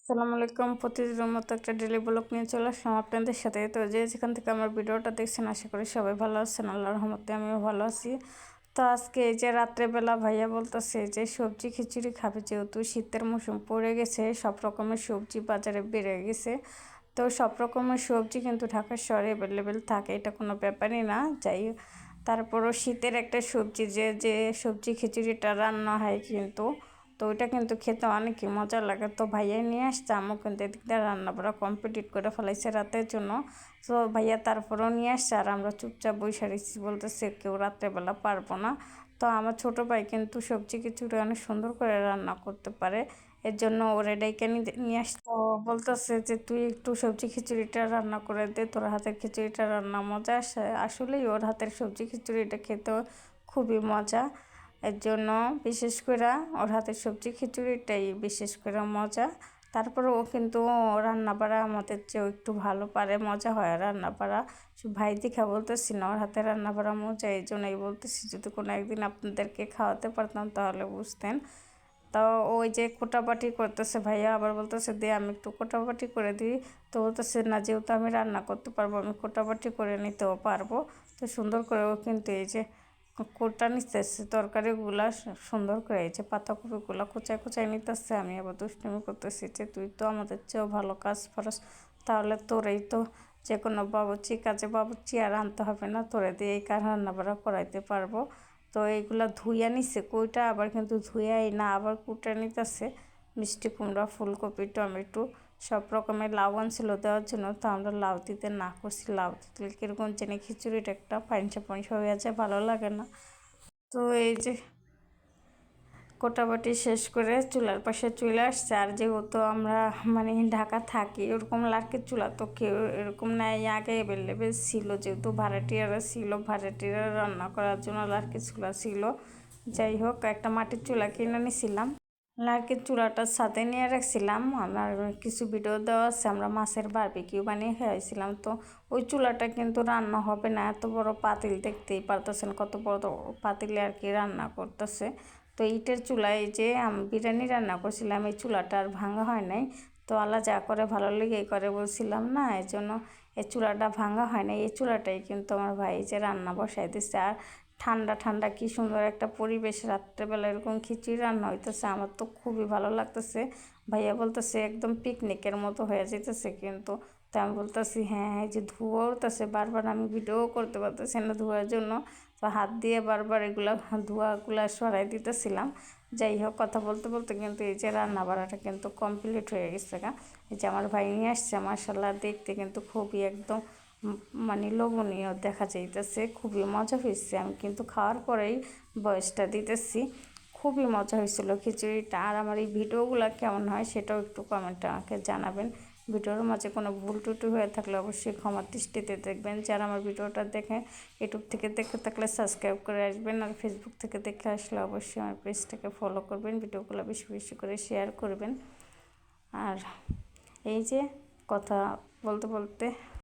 আসসালামু আলাইকুম। প্রতিদিনের মতো একটা ডেলি ব্লগ নিয়ে চলে আসলাম আপনাদের সাথে। তো যেখান থেকে আমার ভিডিওটা দেখছেন আশা করি সবাই ভালো আছেন। আল্লাহর রহমতে আমিও ভালো আছি। তো আজকে এই যে রাত্রেবেলা ভাইয়া বলতেছে যে সবজি খিচুড়ি খাবে, যেহেতু শীতের মৌসুম পড়ে গেছে, সব রকমের সবজি বাজারে বেড়ে গেছে। তো সব রকমের সবজি কিন্তু ঢাকা শহরে অ্যাভেলেবেল থাকে, এটা কোনো ব্যাপারই না। যাই তারপরও শীতের একটা সবজি যে যে সবজি খিচুড়িটা রান্না হয় কিন্তু, তো ওইটা কিন্তু খেতে অনেকই মজা লাগে। তো ভাইয়া নিয়ে আসছে, আমিও কিন্তু এদিক দিয়ে রান্না বান্না কমপ্লিট করে ফেলাইছে রাতের জন্য। তো ভাইয়া তারপরেও নিয়ে আসছে, আর আমরা চুপচাপ বসে রয়েছি, বলতেছে কেউ রাত্রেবেলা পারবো না। তো আমার ছোটো ভাই কিন্তু সবজি খিচুড়ি অনেক সুন্দর করে রান্না করতে পারে, এর জন্য ওর ডেকে নিয়ে আসতো। বলতেছে যে তুই একটু সবজি খিচুড়িটা রান্না করে দে, তোর হাতের খিচুড়িটা রান্না মজা আসে। আসলেই ওর হাতের সবজি খিচুড়িটা খেতেও খুবই মজা, এর জন্য বিশেষ করে ওর হাতের সবজি খিচুড়িটাই বিশেষ করে মজা। তারপরে ও কিন্তু রান্না বাড়া আমাদের চেয়েও একটু ভালো পারে, মজা হয় রান্না বাড়া। ভাই দেখা বলতেছি না, ওর হাতে রান্না বাড়া মজা, এই জন্যই বলতেছি যদি কোনো একদিন আপনাদেরকে খাওয়াতে পারতাম তাহলে বুঝতেন। তো ওই যে কোটাবাটি করতেছে ভাইয়া, আবার বলতেছে দে আমি একটু কোটাবাটি করে দিই। তো বলতেছে না, যেহেতু আমি রান্না করতে পারবো আমি কোটাবাটি করে নিতেও পারবো। তো সুন্দর করে ও কিন্তু এই যে কোটা নিতেছে, তরকারিগুলা সুন্দর করে এই যে পাতাকপিগুলা কোচায় কোচায় নিতেছে। আমি আবার দুষ্টুমি করতেছি যে তুই তো আমাদের চেয়েও ভালো কাজ পারস, তাহলে তোরেই তো যে কোনো বাবুর্চি কাজে বাবুর্চি আর আনতে হবে না, তোরে দিয়ে এই কাজ রান্নাবাড়া করাইতে পারবো। তো এইগুলা ধুইয়া নিচ্ছে, কইটা আবার কিন্তু ধুইয়াই না, আবার কুটা নিতেছে। মিষ্টি কুমড়া, ফুলকপি, টমেটো, সব রকমের লাউ আনছিল দেওয়ার জন্য। তো আমরা লাউ দিতে না করছি, লাউ দিতে কীরকম জানি খিচুড়িটা একটা পাইনসা পাইনসা হয়ে যায়, ভালো লাগে না। তো এই যে কোটাবাটি শেষ করে চুলার পাশে চলে আসছে। আর যেহেতু আমরা মানে ঢাকা থাকি, ওরকম লার্কির চুলা তো কেউ এরকম নেই, আগে অ্যাভেলেবেল ছিল, যেহেতু ভাড়াটিয়ারা ছিল, ভাড়াটিয়ারা রান্না করার জন্য লার্কির চুলা ছিল। যাই হোক, একটা মাটির চুলা কিনে নিয়েছিলাম, লার্কির চুলাটার সাথে নিয়ে রাখছিলাম। আমার কিছু ভিডিও দেওয়া আছে, আমরা মাছের বারবিকিউ বানিয়ে খাইছিলাম। তো ওই চুলাটা কিন্তু রান্না হবে না, এত বড় পাতিল দেখতেই পারতেছেন, কত বড় পাতিলে আর কি রান্না করতেছে। তো ইটের চুলায় যে আমি বিরিয়ানি রান্না করছিলাম, এই চুলাটা আর ভাঙা হয় নাই। তো আল্লাহ যা করে ভালো লেগেই করে বলছিলাম না, এই জন্য এই চুলাটা ভাঙা হয় নাই। এই চুলাটাই কিন্তু আমার ভাই যে রান্না বসাই দিচ্ছে। আর ঠান্ডা ঠান্ডা কি সুন্দর একটা পরিবেশ, রাত্রেবেলা এরকম খিচুড়ি রান্না হইতেছে, আমার তো খুবই ভালো লাগতেছে। ভাইয়া বলতেছে একদম পিকনিকের মতো হয়ে যেতেছে কিন্তু। তো আমি বলতেছি হ্যাঁ, এই যে ধোঁয়া উঠতেছে বারবার, আমি ভিডিও করতে পারতেছি না ধোঁয়ার জন্য। তো হাত দিয়ে বারবার এগুলা ধোঁয়াগুলা সরাই দিতেছিলাম। যাই হোক, কথা বলতে বলতে কিন্তু এই যে রান্না বাড়াটা কিন্তু কমপ্লিট হয়ে গেছে গা। এই যে আমার ভাই নিয়ে আসছে, মাশাআল্লাহ দেখতে কিন্তু খুবই একদম মানে লোভনীয় দেখা যাইতেছে, খুবই মজা হয়েছে। আমি কিন্তু খাওয়ার পরেই ভয়েসটা দিতেছি, খুবই মজা হয়েছিল খিচুড়িটা। আর আমার এই ভিডিওগুলো কেমন হয় সেটাও একটু কমেন্টে আমাকে জানাবেন। ভিডিওর মাঝে কোনো ভুল টুটি হয়ে থাকলে অবশ্যই ক্ষমার দৃষ্টিতে দেখবেন। যারা আমার ভিডিওটা দেখে ইউটিউব থেকে দেখে থাকলে সাবস্ক্রাইব করে আসবেন, আর ফেসবুক থেকে দেখে আসলে অবশ্যই আমার পেজটাকে ফলো করবেন, ভিডিওগুলো বেশি বেশি করে শেয়ার করবেন। আর এই যে কথা বলতে বলতে